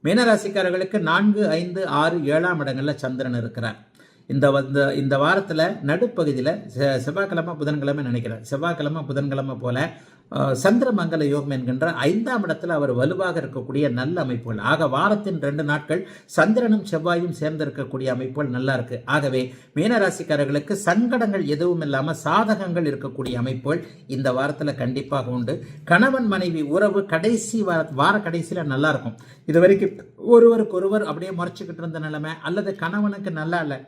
மீனராசிக்காரர்களுக்கு 4, 5, 6, 7ஆம் இடங்கள்ல சந்திரன் இருக்கிறார். இந்த வாரத்தில் நடுப்பகுதியில் செவ்வாய்க்கிழமை புதன்கிழமை நினைக்கிறேன், செவ்வாய்க்கிழமை புதன்கிழமை போல சந்திரமங்கல யோகம் என்கின்ற 5ஆம் இடத்துல அவர் வலுவாக இருக்கக்கூடிய நல்ல அமைப்புகள். ஆக வாரத்தின் 2 நாட்கள் சந்திரனும் செவ்வாயும் சேர்ந்து இருக்கக்கூடிய அமைப்புகள் நல்லா இருக்கு. ஆகவே மீனராசிக்காரர்களுக்கு சங்கடங்கள் எதுவும் இல்லாமல் சாதகங்கள் இருக்கக்கூடிய அமைப்புகள் இந்த வாரத்தில் கண்டிப்பாக உண்டு. கணவன் மனைவி உறவு கடைசி வார கடைசியில் நல்லா இருக்கும். இது வரைக்கும் ஒருவருக்கு ஒருவர் அப்படியே முறைச்சிக்கிட்டு இருந்த நிலைமை, அல்லது கணவனுக்கு நல்லா இல்லை,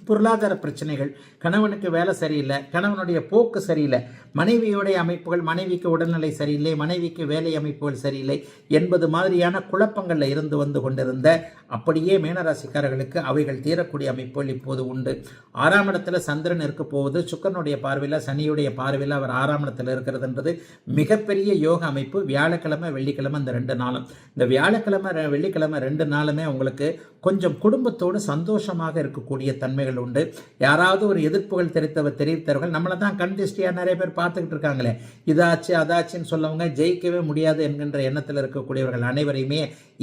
பொருளாதார பிரச்சனைகள், கணவனுக்கு வேலை சரியில்லை, கணவனுடைய போக்கு சரியில்லை, மனைவியுடைய அமைப்புகள், மனைவிக்கு உடல்நிலை சரியில்லை, மனைவிக்கு வேலை அமைப்புகள் சரியில்லை என்பது மாதிரியான குழப்பங்களில் இருந்து வந்து கொண்டிருந்த அப்படியே மீனராசிக்காரர்களுக்கு அவைகள் தீரக்கூடிய அமைப்புகள் இப்போது உண்டு. 6ஆம் இடத்துல சந்திரன் இருக்க போவது, சுக்கரனுடைய பார்வையில், சனியுடைய பார்வையில் அவர் 6ஆம் இடத்துல இருக்கிறதுன்றது மிகப்பெரிய யோக அமைப்பு. வியாழக்கிழமை வெள்ளிக்கிழமை இந்த 2 நாளும், இந்த வியாழக்கிழமை வெள்ளிக்கிழமை 2 நாளுமே உங்களுக்கு கொஞ்சம் குடும்பத்தோடு சந்தோஷமாக இருக்கக்கூடிய தன்மைகள் உண்டு. யாராவது ஒரு எதிர்ப்புகள் தெரிவித்தவர்கள் நம்மளை தான் கண்டிஸ்டியாக நிறைய பேர் பார்த்துக்கிட்டு இருக்காங்களே, இதாச்சு அதாச்சுன்னு சொல்லவங்க ஜெயிக்கவே முடியாது என்கின்ற எண்ணத்தில் இருக்கக்கூடியவர்கள் அனைவரையுமே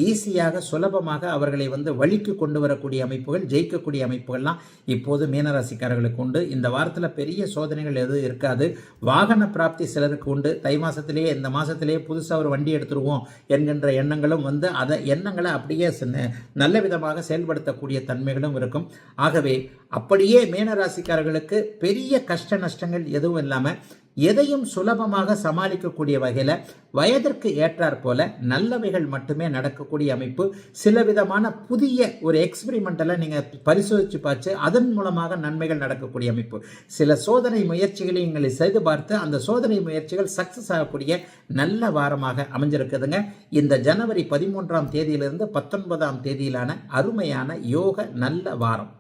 ஈஸியாக சுலபமாக அவர்களை வழிக்கு கொண்டு வரக்கூடிய அமைப்புகள், ஜெயிக்கக்கூடிய அமைப்புகள்லாம் இப்போது மீனராசிக்காரர்களுக்கு உண்டு. இந்த வாரத்தில் பெரிய சோதனைகள் எதுவும் இருக்காது. வாகன பிராப்தி சிலருக்கு உண்டு. தை மாதத்திலேயே இந்த மாதத்திலேயே புதுசாக ஒரு வண்டி எடுத்துருவோம் என்கின்ற எண்ணங்களும் அதை எண்ணங்களை அப்படியே நல்ல விதமாக செயல்படுத்தக்கூடிய தன்மைகளும் இருக்கும். ஆகவே அப்படியே மீனராசிக்காரர்களுக்கு பெரிய கஷ்ட நஷ்டங்கள் எதுவும் இல்லாமல் எதையும் சுலபமாக சமாளிக்கக்கூடிய வகையில் வயதிற்கு ஏற்றாற் போல நல்லவைகள் மட்டுமே நடக்கக்கூடிய அமைப்பு. சில விதமான புதிய ஒரு எக்ஸ்பெரிமெண்டலை நீங்கள் பரிசோதித்து பார்த்து அதன் மூலமாக நன்மைகள் நடக்கக்கூடிய அமைப்பு. சில சோதனை முயற்சிகளை நீங்கள் செய்து பார்த்து அந்த சோதனை முயற்சிகள் சக்சஸ் ஆகக்கூடிய நல்ல வாரமாக அமைஞ்சிருக்குதுங்க. இந்த ஜனவரி 13ஆம் தேதியிலிருந்து 19ஆம் தேதியிலான அருமையான யோக நல்ல வாரம்.